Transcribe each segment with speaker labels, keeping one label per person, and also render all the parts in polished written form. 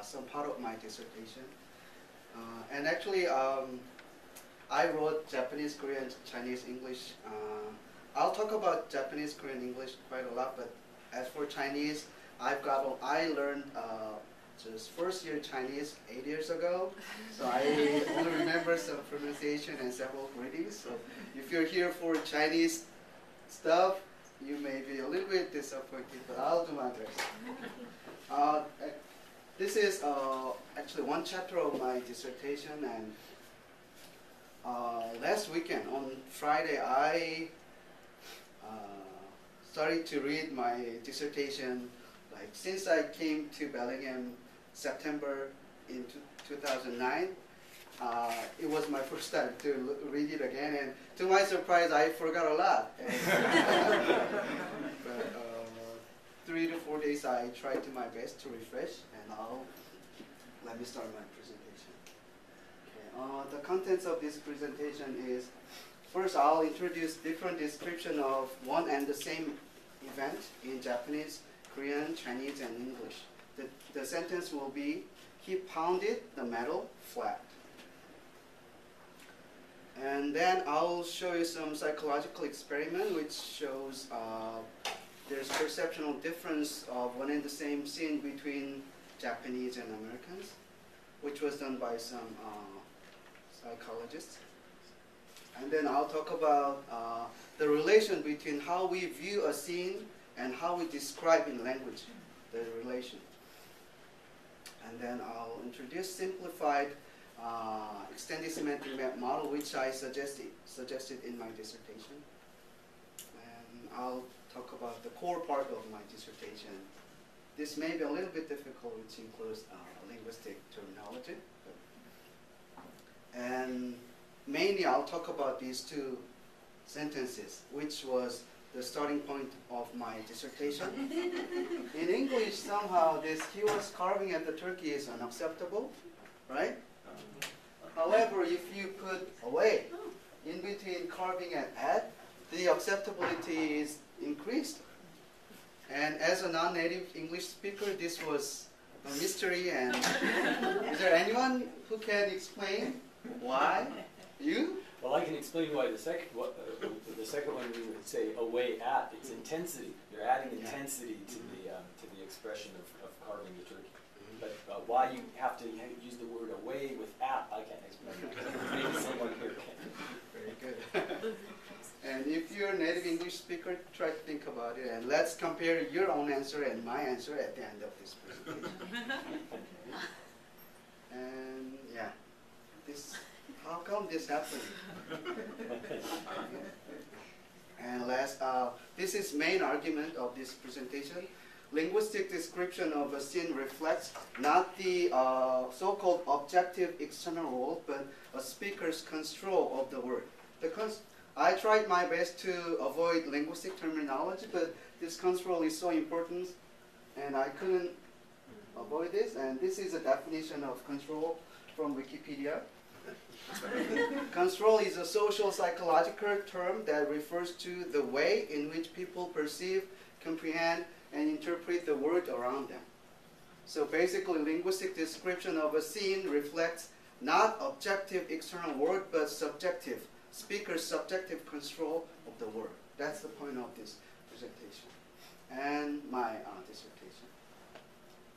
Speaker 1: some part of my dissertation. And actually, I wrote Japanese, Korean, Chinese, English. I'll talk about Japanese, Korean, English quite a lot, but as for Chinese, I learned just first year Chinese 8 years ago, so I only remember some pronunciation and several greetings. So if you're here for Chinese stuff, you may be a little bit disappointed, but I'll do my best. This is actually one chapter of my dissertation, and last weekend on Friday I started to read my dissertation. Like since I came to Bellingham September in 2009, it was my first time to read it again, and to my surprise, I forgot a lot. But 3 to 4 days, I tried to my best to refresh, and let me start my presentation. Okay, the contents of this presentation is, first I'll introduce different description of one and the same event in Japanese, Korean, Chinese, and English. The sentence will be, he pounded the metal flat. And then I'll show you some psychological experiment which shows there's perceptual difference of one and the same scene between Japanese and Americans, which was done by some psychologists. And then I'll talk about the relation between how we view a scene and how we describe in language the relation. And then I'll introduce simplified extended semantic map model, which I suggested in my dissertation. And I'll talk about the core part of my dissertation. This may be a little bit difficult, which includes linguistic terminology. And mainly I'll talk about these two sentences, which was the starting point of my dissertation. In English, somehow this he was carving at the turkey is unacceptable, right? However, if you put away in between carving and at, the acceptability is increased. And as a non-native English speaker, this was a mystery. And is there anyone who can explain why? You?
Speaker 2: Well, I can explain why the second one we would say away at. It's intensity. You're adding intensity to the expression of carving the turkey. But why you have to use the word away with at, I can't explain. Maybe someone here can.
Speaker 1: Very good. And if you're a native English speaker, try to think about it, and let's compare your own answer and my answer at the end of this presentation. And yeah, how come this happened? And last, this is main argument of this presentation. Linguistic description of a scene reflects not the so-called objective external world, but a speaker's control of the word. I tried my best to avoid linguistic terminology, but this control is so important, and I couldn't avoid this. And this is a definition of control from Wikipedia. Control is a social psychological term that refers to the way in which people perceive, comprehend, and interpret the world around them. So basically, linguistic description of a scene reflects not objective external world, but subjective, speaker's subjective control of the word. That's the point of this presentation and my dissertation.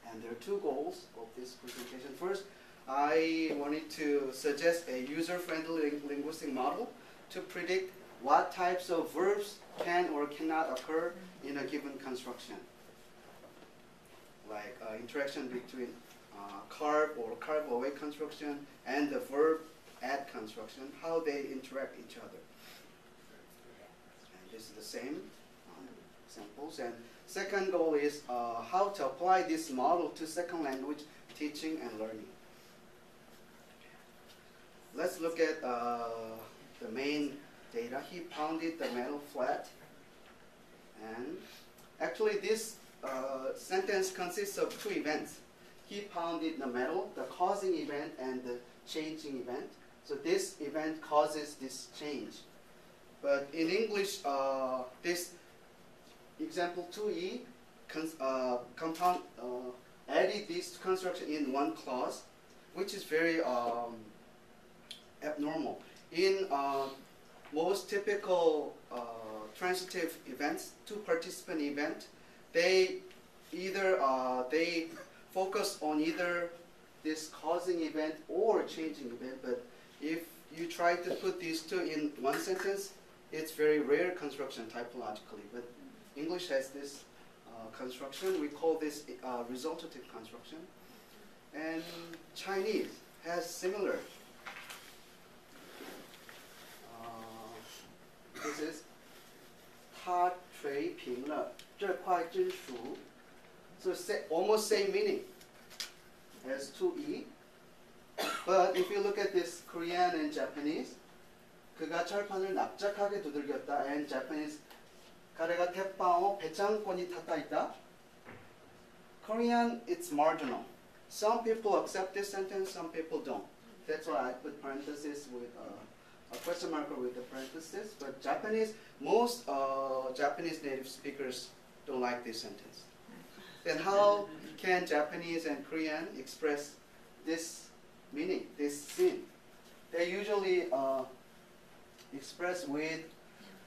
Speaker 1: And there are two goals of this presentation. First, I wanted to suggest a user-friendly linguistic model to predict what types of verbs can or cannot occur in a given construction, like interaction between carve or carve away construction and the verb add construction, how they interact each other. And this is the same examples. And second goal is how to apply this model to second language teaching and learning. Let's look at the main data. He pounded the metal flat. And actually this sentence consists of two events. He pounded the metal, the causing event and the changing event. So this event causes this change. But in English, this example 2e, compound added this construction in one clause, which is very abnormal. In most typical transitive events, two-participant event, they either they focus on either this causing event or changing event. But if you try to put these two in one sentence, it's very rare construction typologically. But English has this construction. We call this resultative construction. And Chinese has similar. This is 他垂评了这块金属. So almost same meaning as 2E. But if you look at this Korean and Japanese, 그가 철판을 납작하게 두들겼다. And Japanese, 가래가 태빵 배짱권이 탔다 있다. Korean, it's marginal. Some people accept this sentence, some people don't. That's why I put parentheses with a question marker with the parenthesis. But Japanese, most Japanese native speakers don't like this sentence. Then how can Japanese and Korean express this meaning, this scene? They usually express with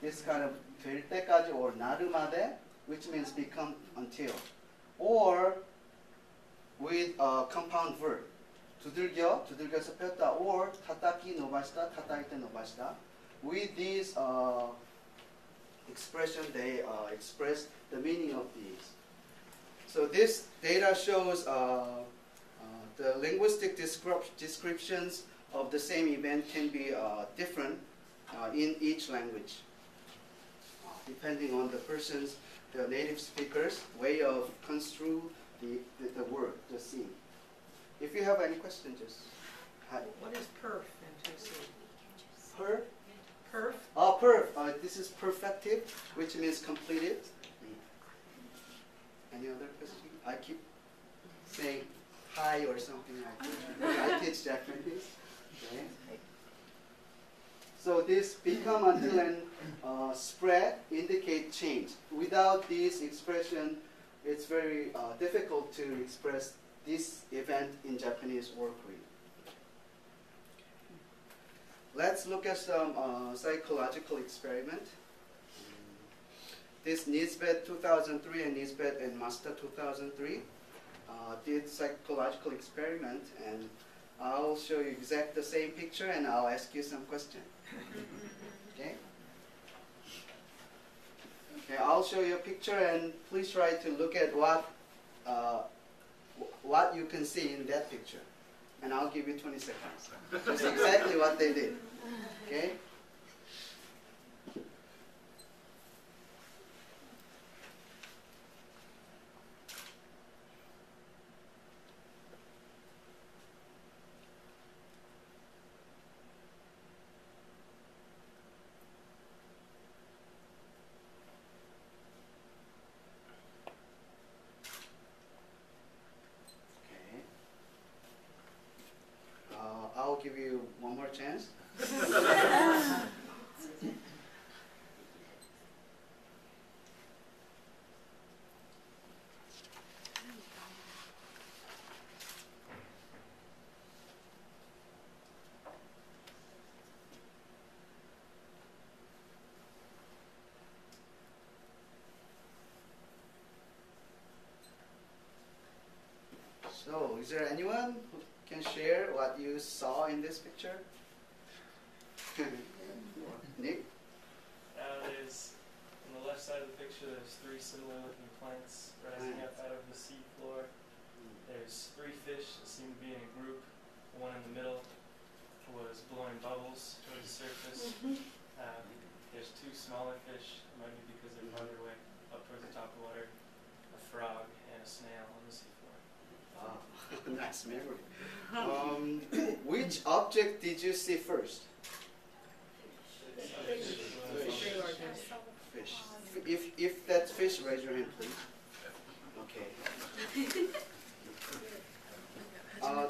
Speaker 1: this kind of 될 때까지 or 나름하되, which means become until, or with a compound verb. 두들겨, 두들겨서 폈다, or 타다키 노바시다, 타다이테 노바시다. With these expression, they express the meaning of these. So this data shows the linguistic descriptions of the same event can be different in each language, depending on the person's, the native speaker's way of construe the word, the scene. If you have any questions, just hi.
Speaker 3: What is perf in 2C?
Speaker 1: Per?
Speaker 3: Perf?
Speaker 1: Perf. This is perfective, which means completed. Any other question? I keep saying hi or something like that. I teach Japanese. Okay. So this become until and spread indicate change. Without this expression, it's very difficult to express this event in Japanese or Korean. Let's look at some psychological experiment. This Nisbet 2003 and Nisbet and Masta 2003 did psychological experiment, and I'll show you exact the same picture and I'll ask you some question. Okay? Okay, I'll show you a picture and please try to look at what you can see in that picture. And I'll give you 20 seconds. Just exactly what they did. Okay? I'll give you one more chance. So, is there anyone who can share what you saw in this picture? Nick?
Speaker 4: There's, on the left side of the picture, there's three similar looking plants rising up out of the sea floor. There's three fish that seem to be in a group. The one in the middle was blowing bubbles towards the surface. There's two smaller fish, it might be because they're farther away, up towards the top of the water. A frog and a snail on the seafloor.
Speaker 1: Ah, nice memory. Which object did you see first? Fish. If that's fish, raise your hand, please. Okay.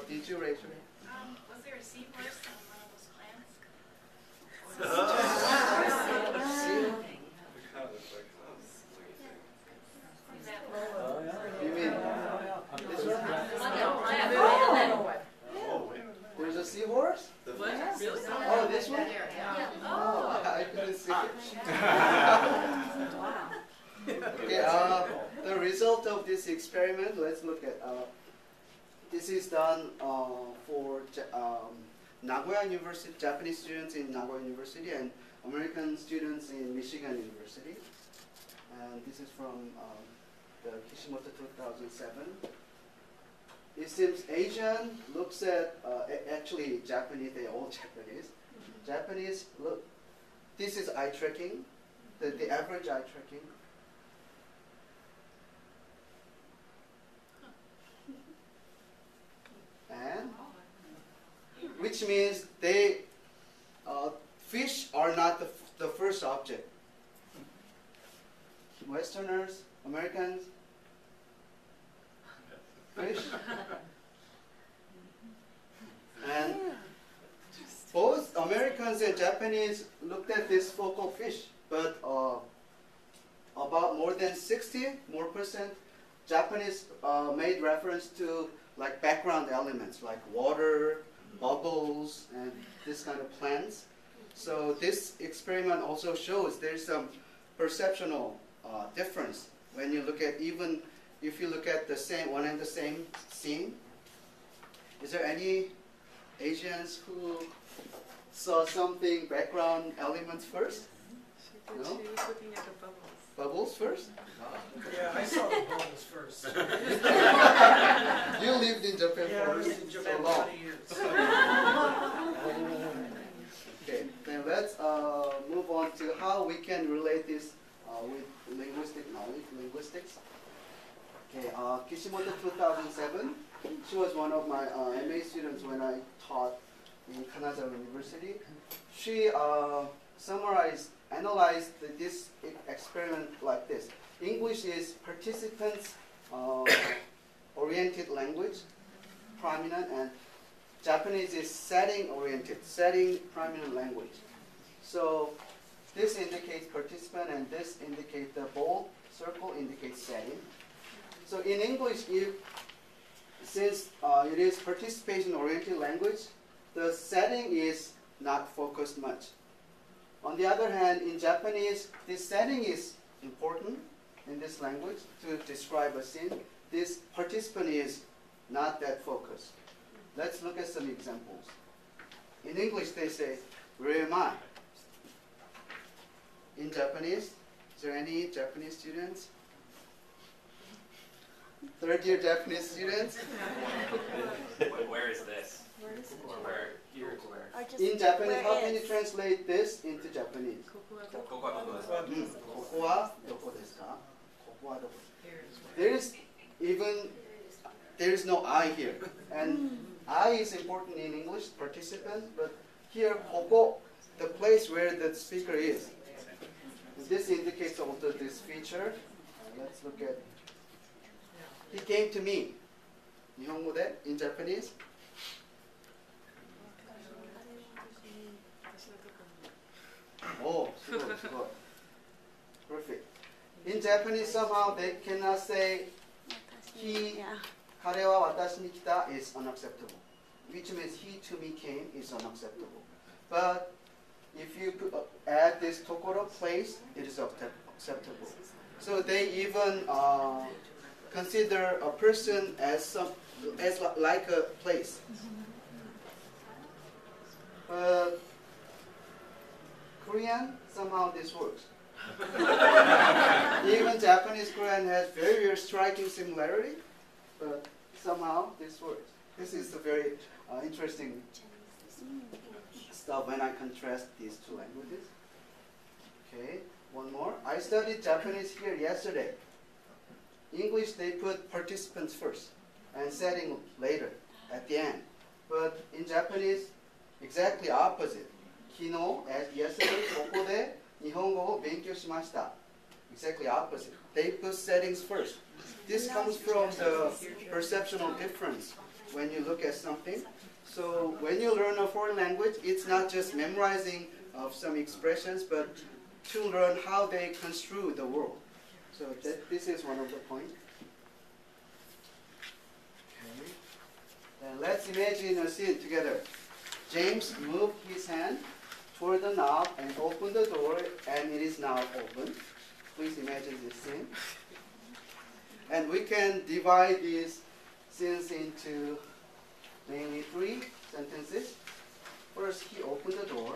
Speaker 1: Did you raise your hand?
Speaker 5: Was there a seahorse on one of those clams?
Speaker 1: Sea? You mean this one? of this experiment, let's look at, this is done for Nagoya University, Japanese students in Nagoya University and American students in Michigan University. And this is from the Kishimoto 2007. It seems Asian looks at, actually Japanese, they're all Japanese. Japanese, look, this is eye tracking, the average eye tracking. And which means they, fish are not the first object. Westerners, Americans, fish. And both Americans and Japanese looked at this focal fish, but about more than 60% Japanese made reference to like background elements like water, bubbles, and this kind of plants. So this experiment also shows there's some perceptual difference when you look at, even if you look at the same one and the same scene. Is there any Asians who saw something background elements first? No?
Speaker 3: She was looking at the bubbles.
Speaker 1: Bubbles first?
Speaker 6: Yeah, I saw the bubbles first.
Speaker 1: You lived in Japan
Speaker 6: Yeah, I
Speaker 1: for
Speaker 6: was in Japan
Speaker 1: so long.
Speaker 6: 20 years.
Speaker 1: Okay, then let's move on to how we can relate this with linguistic knowledge, linguistics. Okay, Kishimoto 2007. She was one of my MA students when I taught in Kanazawa University. She analyzed this experiment like this. English is participants oriented language, prominent, and Japanese is setting oriented, setting prominent language. So this indicates participant and this indicates the bold circle indicates setting. So in English, since it is participation oriented language, the setting is not focused much. On the other hand, in Japanese, this setting is important in this language to describe a scene. This participant is not that focused. Let's look at some examples. In English, they say, "Where am I?" In Japanese, is there any Japanese students? Third year Japanese students?
Speaker 7: Where is this? Where? Here to where?
Speaker 1: In Japanese, how can you translate this into Japanese?
Speaker 7: ここはどこですか?
Speaker 1: ここはどこですか? ここはどこ?
Speaker 3: Here is where.
Speaker 1: There is no I here. And I is important in English, participant, but here, ここ, the place where the speaker is. This indicates also this feature. Let's look at, he came to me. 日本語で in Japanese. Oh, すごい, すごい. Perfect. In Japanese, somehow they cannot say he, 彼は私に来た is unacceptable, which means he to me came is unacceptable. But if you add this tokoro place, it is acceptable. So they even consider a person as like a place. But Korean, somehow this works. Even Japanese Korean has very striking similarity, but somehow this works. This is a very interesting stuff when I contrast these two languages. Okay, one more. I studied Japanese here yesterday. English, they put participants first and setting later at the end. But in Japanese, exactly opposite. 昨日, as yesterday, ここで日本語を勉強しました. Exactly opposite. They put settings first. This comes from the perceptual difference when you look at something. So when you learn a foreign language, it's not just memorizing of some expressions, but to learn how they construe the world. So this is one of the points. Okay. Then let's imagine a scene together. James moved his hand toward the knob and opened the door, and it is now open. Please imagine this scene. And we can divide these scenes into mainly 3 sentences. First, he opened the door,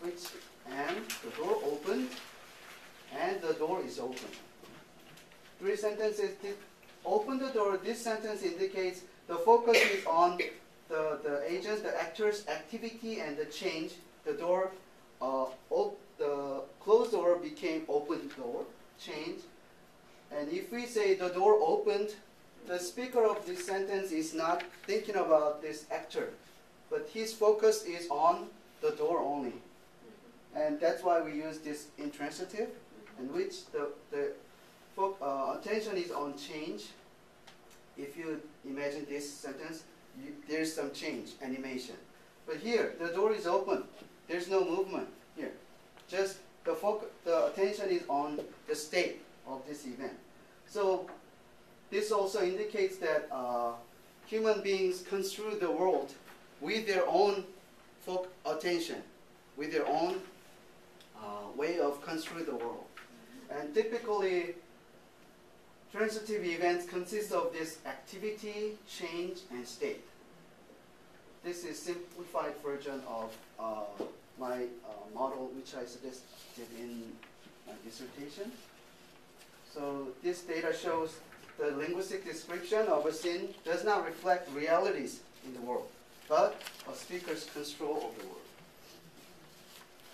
Speaker 1: and the door opened, and the door is open. 3 sentences. Open the door, this sentence indicates the focus is on the agent, the actor's activity and the change. The door, the closed door became open door, change. And if we say the door opened, the speaker of this sentence is not thinking about this actor, but his focus is on the door only. And that's why we use this intransitive, in which the attention is on change. If you imagine this sentence, there's some change, animation. But here, the door is open. There's no movement here. Just the attention is on the state of this event. So this also indicates that human beings construe the world with their own attention, with their own way of construing the world. And typically, transitive events consist of this activity, change, and state. This is simplified version of my model, which I suggested in my dissertation. So this data shows the linguistic description of a scene does not reflect realities in the world, but a speaker's control of the world.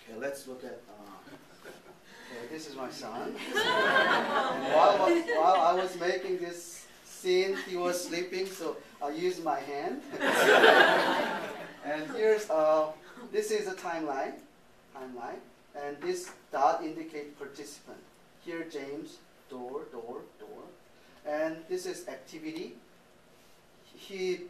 Speaker 1: Okay, let's look at. Okay, this is my son. And while I was making this scene, he was sleeping, so I used my hand. And here's this is a timeline, and this dot indicates participant. Here, James, door, and this is activity. He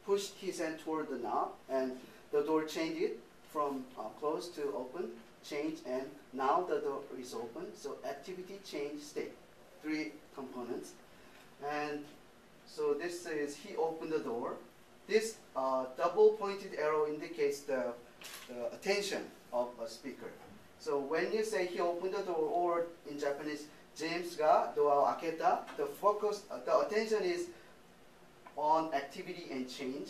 Speaker 1: pushed his hand toward the knob, and the door changed it from closed to open, change, and now the door is open. So activity, change, state, 3 components. And so this is he opened the door. This double pointed arrow indicates the attention of a speaker. So when you say he opened the door, or in Japanese, James ga doa o aketa, the focus, the attention is on activity and change.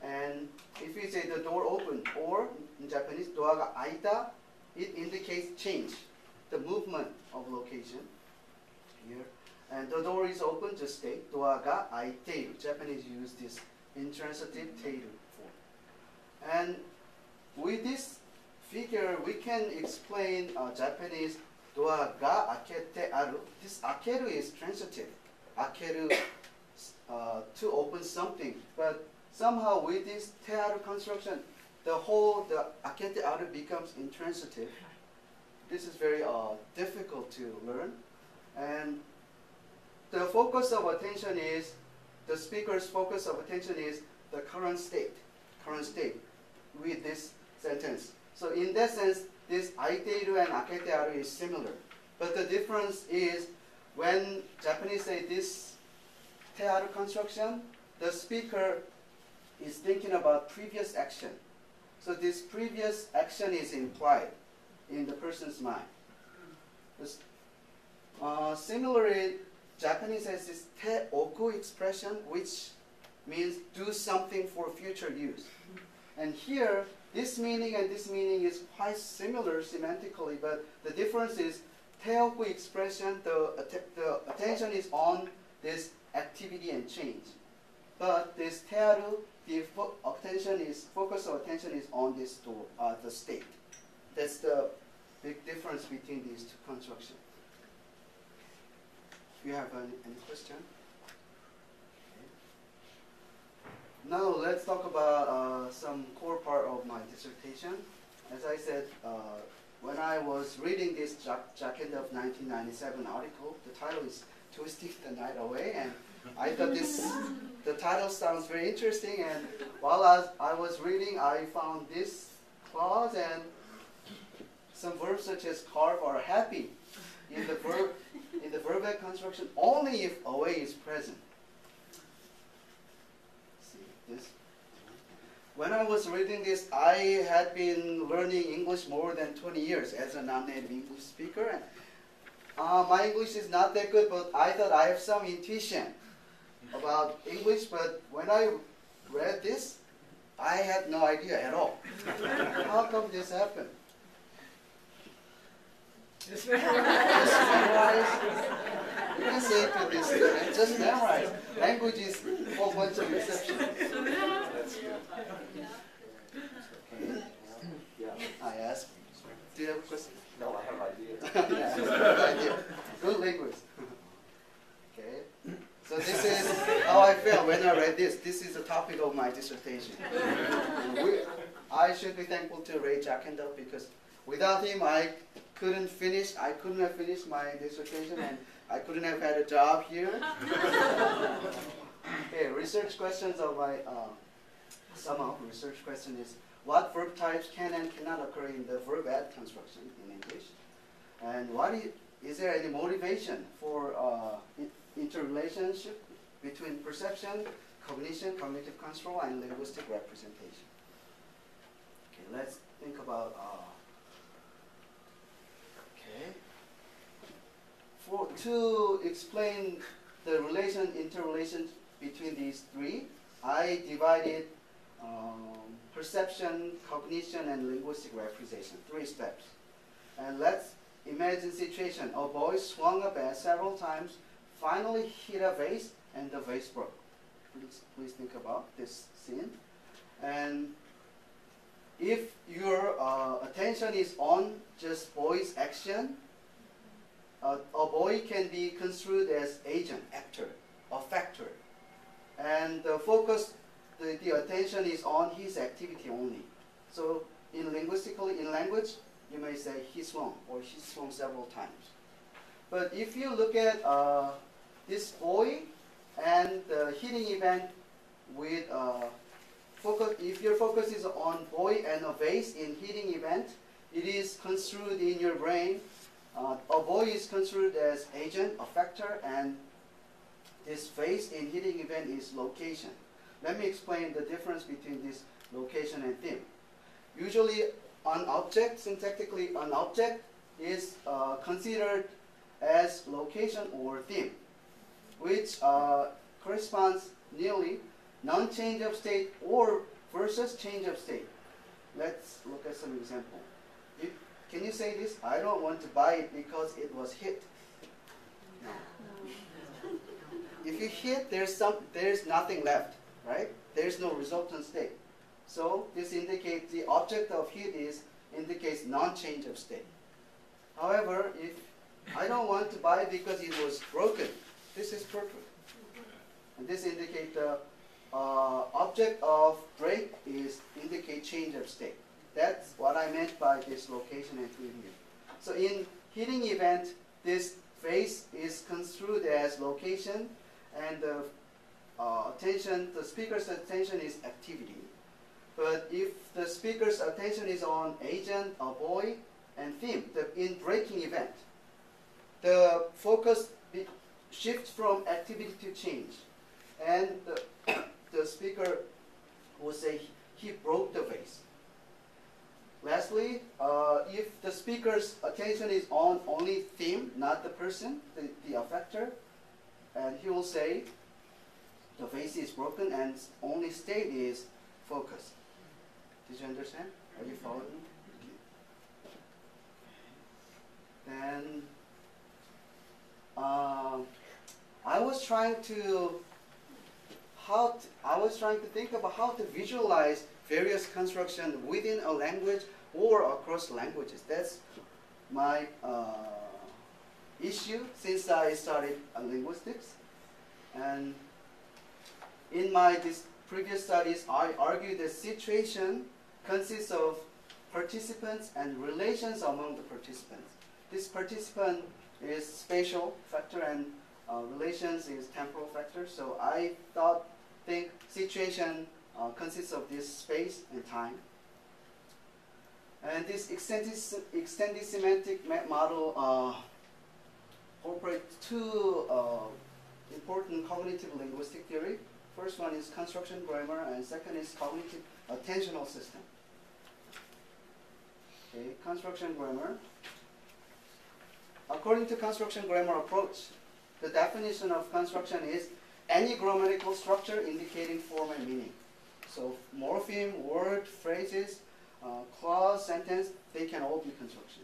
Speaker 1: And if you say the door opened, or in Japanese, doa ga aita, it indicates change, the movement of location here. And the door is open, just state, doa ga aiteiru. Japanese use this intransitive teiru form. And with this figure, we can explain Japanese doa ga akete aru. This akeru is transitive. Akeru, to open something. But somehow with this te aru construction, the akete aru becomes intransitive. This is very difficult to learn. And the focus of attention is, the speaker's focus of attention is the current state with this sentence. So in that sense, this aiteiru and aketearu is similar. But the difference is when Japanese say this tearu construction, the speaker is thinking about previous action. So this previous action is implied in the person's mind. Similarly, Japanese has this te oku expression, which means do something for future use. And here, this meaning and this meaning is quite similar semantically, but the difference is te oku expression, the attention is on this activity and change. But this tearu, the focus of attention is on this door, the state. That's the big difference between these 2 constructions. Do you have any question? Okay. Now let's talk about some core part of my dissertation. As I said, when I was reading this Jacket of 1997 article, the title is Twisting the Night Away, and I thought the title sounds very interesting, and while I was reading, I found this clause and some verbs such as carve or happy in the verb construction only if away is present. See this? When I was reading this, I had been learning English more than 20 years as a non-native English speaker, and my English is not that good, but I thought I have some intuition about English, but when I read this, I had no idea at all. How come this happened? Just memorize. You can say to this student, just memorize. Language is a whole bunch of exceptions.
Speaker 2: That's good. Yeah.
Speaker 1: I ask, do you have a question?
Speaker 2: No, I have an idea.
Speaker 1: Yeah, good idea. Good linguist. Okay. So this is how I felt when I read this. This is the topic of my dissertation. I should be thankful to Ray Jackendall because without him I couldn't have finished my dissertation and I couldn't have had a job here. Okay, research questions of my sum up research question is what verb types can and cannot occur in the verb add construction in English? And is there any motivation for interrelationship between perception, cognition, cognitive control, and linguistic representation? Okay, let's think about. To explain the interrelation between these three, I divided perception, cognition, and linguistic representation, 3 steps. And let's imagine situation. A boy swung a bat several times, finally hit a vase, and the vase broke. Please think about this scene. And if your attention is on just boy's action, a boy can be construed as agent, actor, a factor. And the focus, the attention is on his activity only. So in language, you may say he swung or she swung several times. But if you look at this boy and the hitting event with focus, if your focus is on boy and a vase in hitting event, it is construed in your brain. A boy is construed as agent, a factor, and this vase in hitting event is location. Let me explain the difference between this location and theme. Usually an object, syntactically an object is considered as location or theme, which corresponds nearly non-change of state or versus change of state. Let's look at some example. Can you say this? I don't want to buy it because it was hit. No. If you hit, there's nothing left, right? There's no resultant state. So this indicates the object of hit indicates non-change of state. However, if I don't want to buy it because it was broken, this is perfect. And this indicates the object of break indicate change of state. That's what I meant by this location and theme here. So in hitting event, this vase is construed as location, and the speaker's attention is activity. But if the speaker's attention is on agent, a boy, and theme, in breaking event, the focus shifts from activity to change, and the speaker will say he broke the vase. Lastly, if the speaker's attention is on only theme, not the person, the affector, and he will say the vase is broken and only state is focus. Did you understand? Are you following me? Then I was trying to think about how to visualize various construction within a language or across languages. That's my issue since I studied linguistics. And in my previous studies, I argued that situation consists of participants and relations among the participants. This participant is spatial factor and relations is temporal factor. So I think situation consists of this space and time. And this extended semantic model incorporates 2 important cognitive linguistic theory. First one is construction grammar, and second is cognitive attentional system. Okay, construction grammar. according to construction grammar approach, the definition of construction is any grammatical structure indicating form and meaning. So morpheme, word, phrases, clause, sentence, they can all be construction.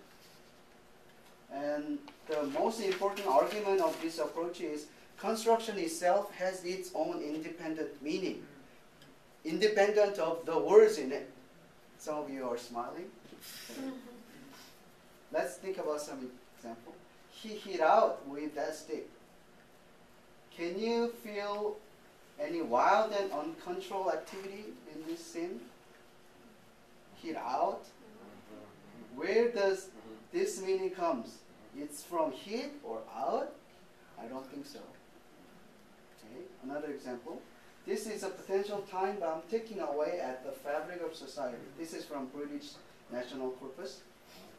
Speaker 1: And the most important argument of this approach is construction itself has its own independent meaning, independent of the words in it. Some of you are smiling. Let's think about some example. He hit out with that stick. Can you feel any wild and uncontrolled activity in this scene? Hit out? Where does this meaning comes? It's from hit or out? I don't think so. Okay, another example. This is a potential time bomb ticking away at the fabric of society. This is from British National Corpus.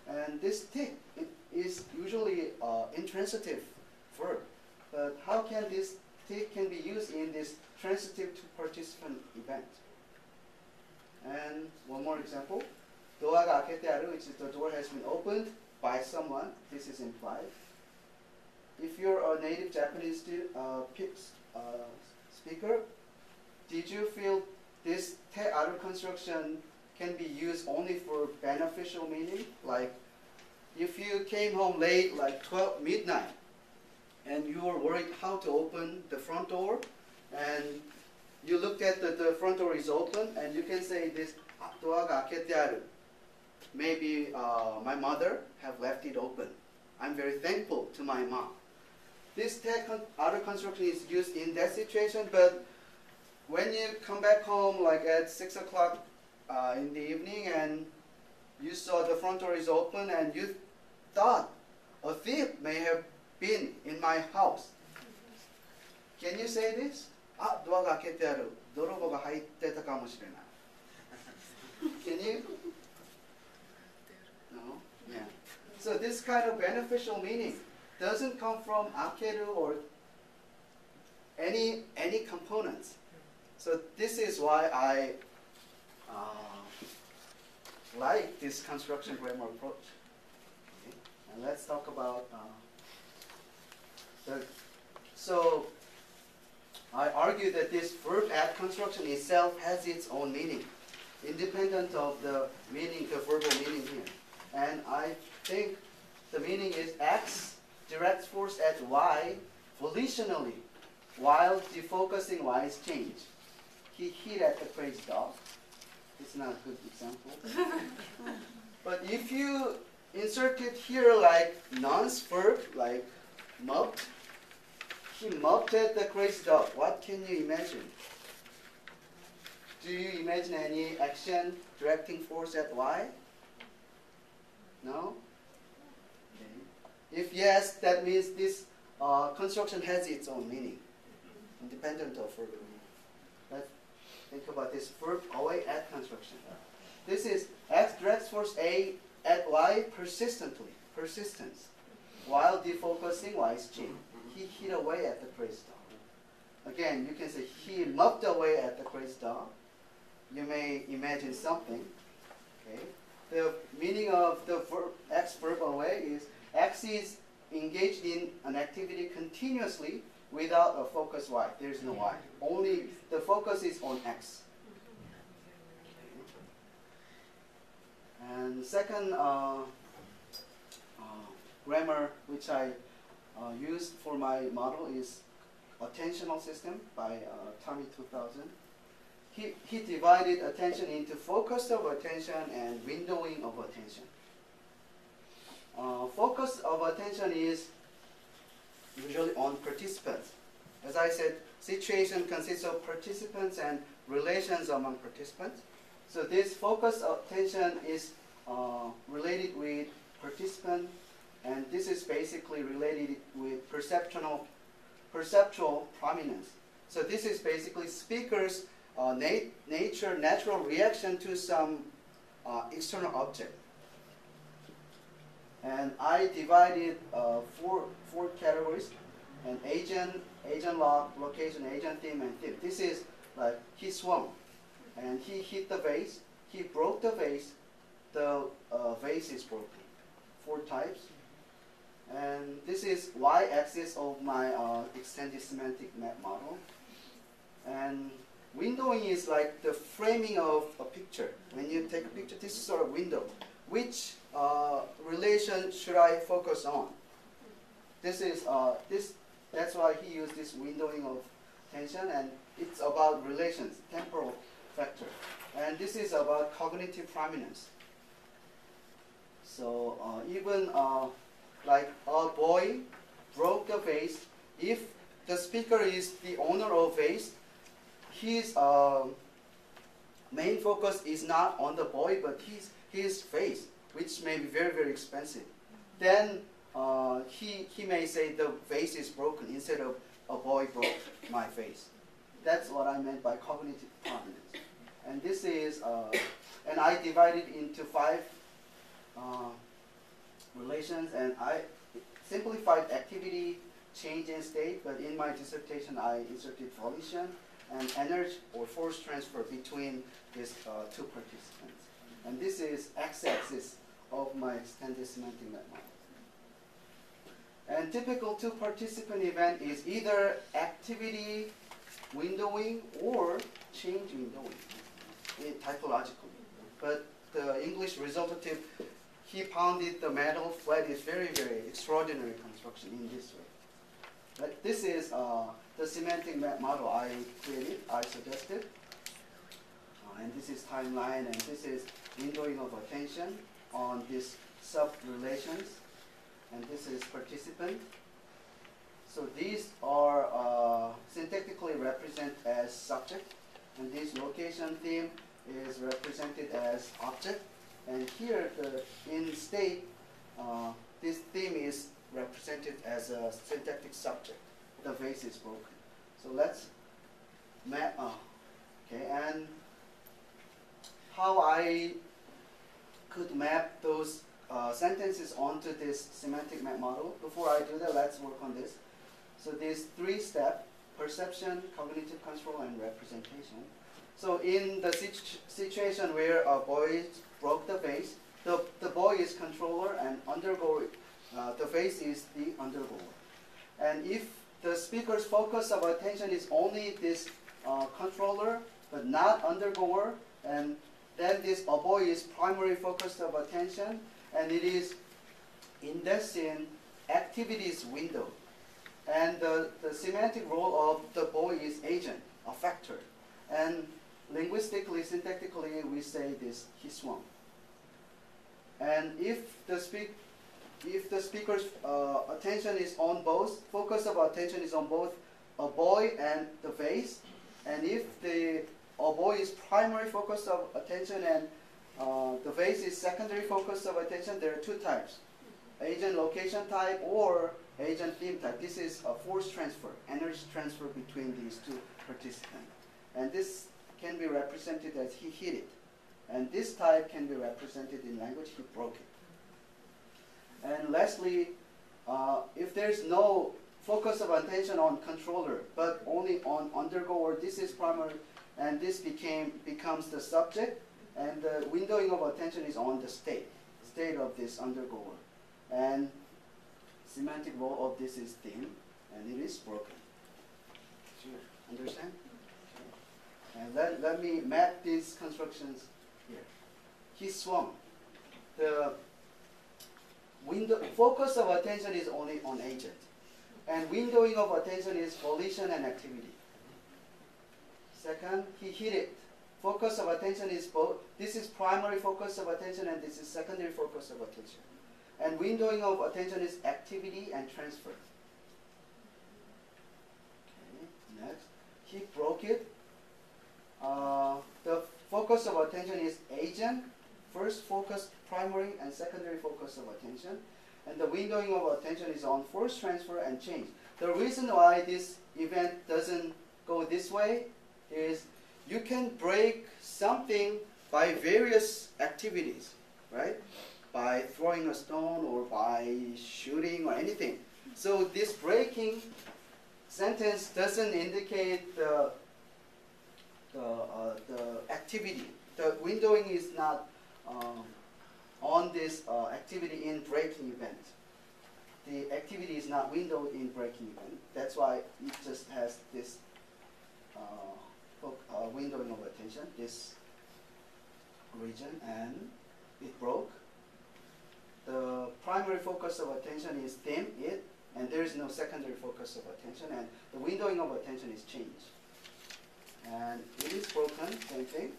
Speaker 1: And this tick, it is usually intransitive verb. But how can this tick can be used in this transitive to participant event? And one more example. 도어가 아케테아르, which is the door has been opened by someone. This is implied. If you're a native Japanese speaker, did you feel this te aru construction can be used only for beneficial meaning? Like, if you came home late, like 12 midnight, and you were worried how to open the front door, and you looked at the front door is open, and you can say this, 도어가 아케테아르. Maybe my mother have left it open. I'm very thankful to my mom. This te aru construction is used in that situation, but when you come back home like at 6 o'clock in the evening and you saw the front door is open and you thought a thief may have been in my house. Can you say this? あ、ドアが開けてある。泥棒が入ってたかもしれない。Can you? No? Yeah. So this kind of beneficial meaning doesn't come from akeru or any components. So this is why I like this construction grammar approach. Okay. And let's talk about so I argue that this verb add construction itself has its own meaning, independent of the meaning, the verbal meaning here. And I think the meaning is X directs force at Y volitionally, while defocusing Y's change. He hit at the crazy dog. It's not a good example. But if you insert it here like nonce verb, like mopped, he mopped at the crazy dog. What can you imagine? Do you imagine any action directing force at Y? No? Okay. If yes, that means this construction has its own meaning, independent of verbal meaning. Let's think about this verb away at construction. This is X directs force A at Y persistently, persistence, while defocusing Y's chin. He hit away at the crazy dog. Again, you can say he mopped away at the crazy dog. You may imagine something. Okay. The meaning of the verb, X verb away is X is engaged in an activity continuously without a focus Y. There is no Y. Only the focus is on X. And the second grammar which I used for my model is Attentional system by Tommy 2000. He divided attention into focus of attention and windowing of attention. Focus of attention is usually on participants. As I said, situation consists of participants and relations among participants. So this focus of attention is related with participant, and this is basically related with perceptual prominence. So this is basically speaker's natural reaction to some external object. And I divided four categories: an agent, agent lock, location, agent theme, and theme. This is like he swung, and he hit the vase. He broke the vase. The vase is broken. 4 types. And this is y-axis of my extended semantic map model. And windowing is like the framing of a picture. When you take a picture, this is sort of window. Which relation should I focus on? This is that's why he used this windowing of attention, and it's about relations, temporal factor. And this is about cognitive prominence. So even like a boy broke the vase, if the speaker is the owner of vase, his main focus is not on the boy, but his face, which may be very, very expensive. Then he may say the vase is broken instead of a boy broke my vase. That's what I meant by cognitive prominence. And this is, and I divided into 5 relations, and I simplified activity, change, and state, but in my dissertation I inserted volition and energy or force transfer between these 2 participants. And this is x-axis of my extended semantic map model. And typical 2-participant event is either activity windowing or change windowing typologically. But the English resultative, he pounded the metal flat is very, very extraordinary construction in this way. But this is the semantic map model I created, I suggested. And this is timeline, and this is windowing of attention on these sub-relations. And this is participant. So these are syntactically represented as subject, and this location theme is represented as object. And here, in state, this theme is represented as a syntactic subject. The vase is broken. So let's map. Okay, and how I could map those sentences onto this semantic map model. Before I do that, let's work on this. So these 3 steps: perception, cognitive control, and representation. So in the situation where a boy broke the vase, the boy is controller and undergoer, the vase is the undergoer. And if the speaker's focus of attention is only this controller but not undergoer, and then this a boy is primary focus of attention, and it is in that scene activities window. And the semantic role of the boy is agent, a factor. And linguistically, syntactically, we say this, he swung. And if the speaker's attention is on both, focus of attention is on both a boy and the vase, and if a boy is primary focus of attention and the vase is secondary focus of attention, there are 2 types: agent location type or agent theme type. This is a force transfer, energy transfer between these 2 participants. And this can be represented as he hit it. And this type can be represented in language, he broke it. And lastly, if there's no focus of attention on controller, but only on undergoer, this is primary, and this becomes the subject, and the windowing of attention is on the state of this undergoer. And semantic role of this is theme, and it is broken. Sure. Understand? Okay. And let me map these constructions here. He swung. The focus of attention is only on agent. And windowing of attention is volition and activity. Second, he hit it. Focus of attention is both. This is primary focus of attention, and this is secondary focus of attention. And windowing of attention is activity and transfer. Okay, next. He broke it. The focus of attention is agent, first focus, primary, and secondary focus of attention. And the windowing of attention is on force transfer and change. The reason why this event doesn't go this way is you can break something by various activities, right? By throwing a stone or by shooting or anything. So this breaking sentence doesn't indicate the activity. The windowing is not on this activity in breaking event. the activity is not windowed in breaking event. That's why it just has this windowing of attention, this region, and it broke. The primary focus of attention is them, it, and there is no secondary focus of attention, and the windowing of attention is change. And it is broken, same thing.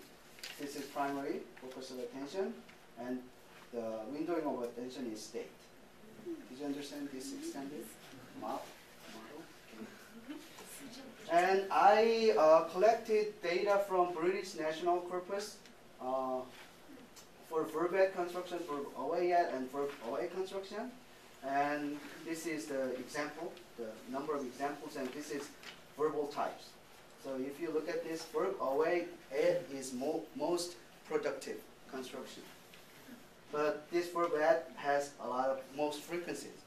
Speaker 1: This is primary focus of attention, and the windowing of attention is state. Did you understand this extended model? And I collected data from British National Corpus for verb add construction, verb away add, and verb away construction. And this is the example, the number of examples, and this is verbal types. So if you look at this, verb away add is most productive construction. But this verb add has a lot of most frequencies,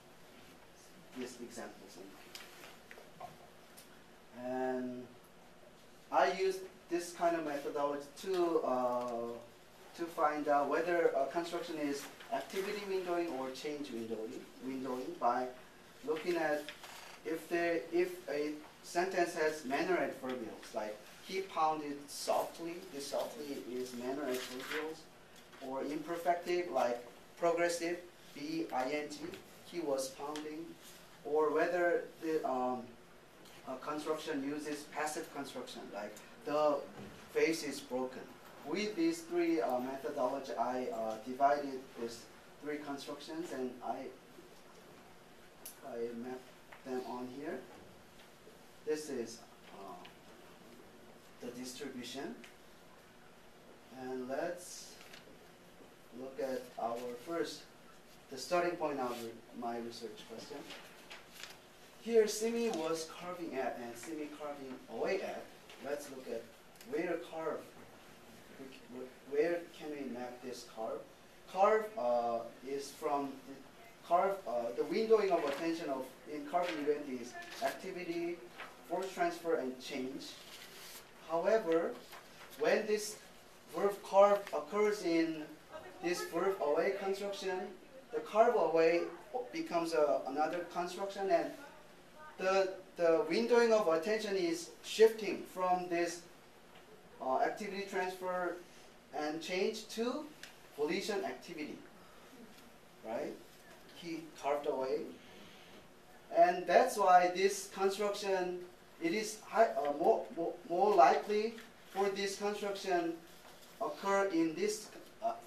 Speaker 1: these examples. And I used this kind of methodology to find out whether a construction is activity windowing or change windowing by looking at if a sentence has manner adverbials, like he pounded softly, this softly is manner adverbials, or imperfective, like progressive, be-ing, he was pounding, or whether the construction uses passive construction, like the face is broken. With these three methodology, I divided these three constructions, and I mapped them on here. This is the distribution, and let's look at our the starting point of my research question. Here, Simi was carving at and Simi carving away at. Let's look at where carve. Where can we map this carve? Carve is from the windowing of attention in carving event is activity, force transfer, and change. However, when this verb carve occurs in this verb away construction, the carve away becomes another construction, and the windowing of attention is shifting from this activity transfer and change to volition activity, right? He carved away. And that's why this construction, it is more likely for this construction occur in this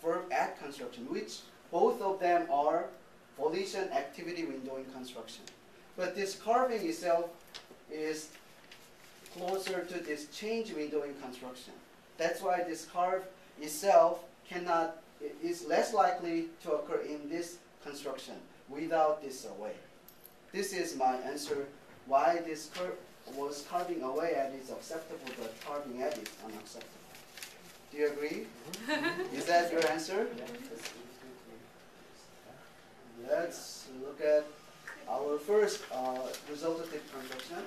Speaker 1: verb add construction, which both of them are volition activity windowing construction. But this carving itself is closer to this change windowing construction. That's why this carve itself is less likely to occur in this construction without this away. This is my answer why this curve was carving away at is acceptable, but carving at is unacceptable. Do you agree? Is that your answer? Let's look at our first resultative construction.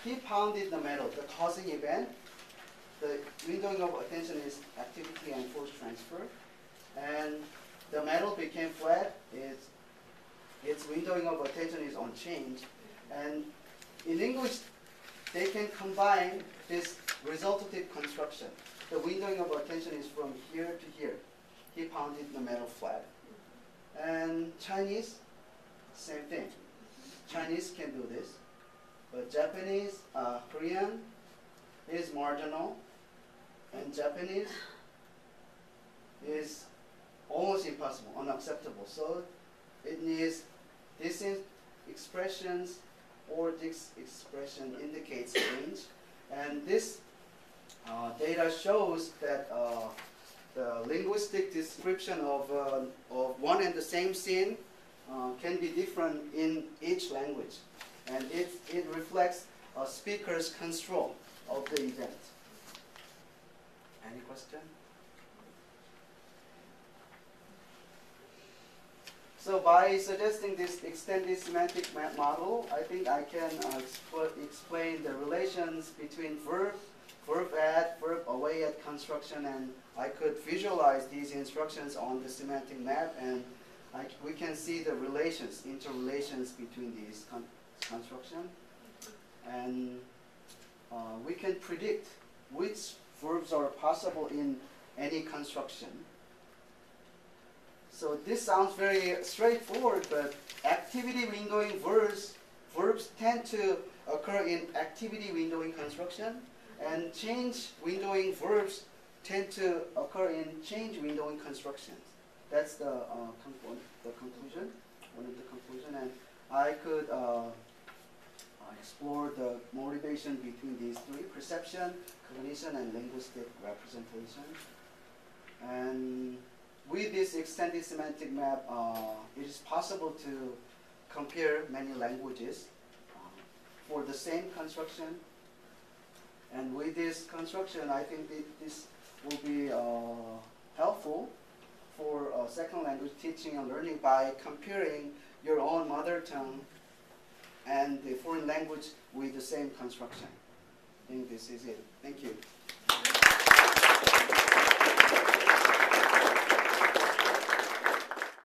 Speaker 1: He pounded the metal, the causing event. The windowing of attention is activity and force transfer. And the metal became flat. Its windowing of attention is on change. And in English, they can combine this resultative construction. The windowing of attention is from here to here. He pounded the metal flat. And Chinese, same thing. Chinese can do this. But Japanese, Korean is marginal. And Japanese is almost impossible, unacceptable. So it needs these expressions or this expression indicates change. And this data shows that the linguistic description of one and the same scene can be different in each language. And it reflects a speaker's control of the event. Any question? So by suggesting this extended semantic model, I think I can explain the relations between verb add, verb away add construction, and I could visualize these instructions on the semantic map, and like we can see the relations, interrelations between these construction, and we can predict which verbs are possible in any construction. So this sounds very straightforward, but activity windowing verbs tend to occur in activity windowing construction, and change windowing verbs tend to occur in change windowing constructions. That's the conclusion, one of the conclusion, and I could explore the motivation between these three: perception, cognition, and linguistic representation. And with this extended semantic map, it is possible to compare many languages for the same construction. And with this construction, I think this will be helpful for second language teaching and learning by comparing your own mother tongue and the foreign language with the same construction. I think this is it. Thank you.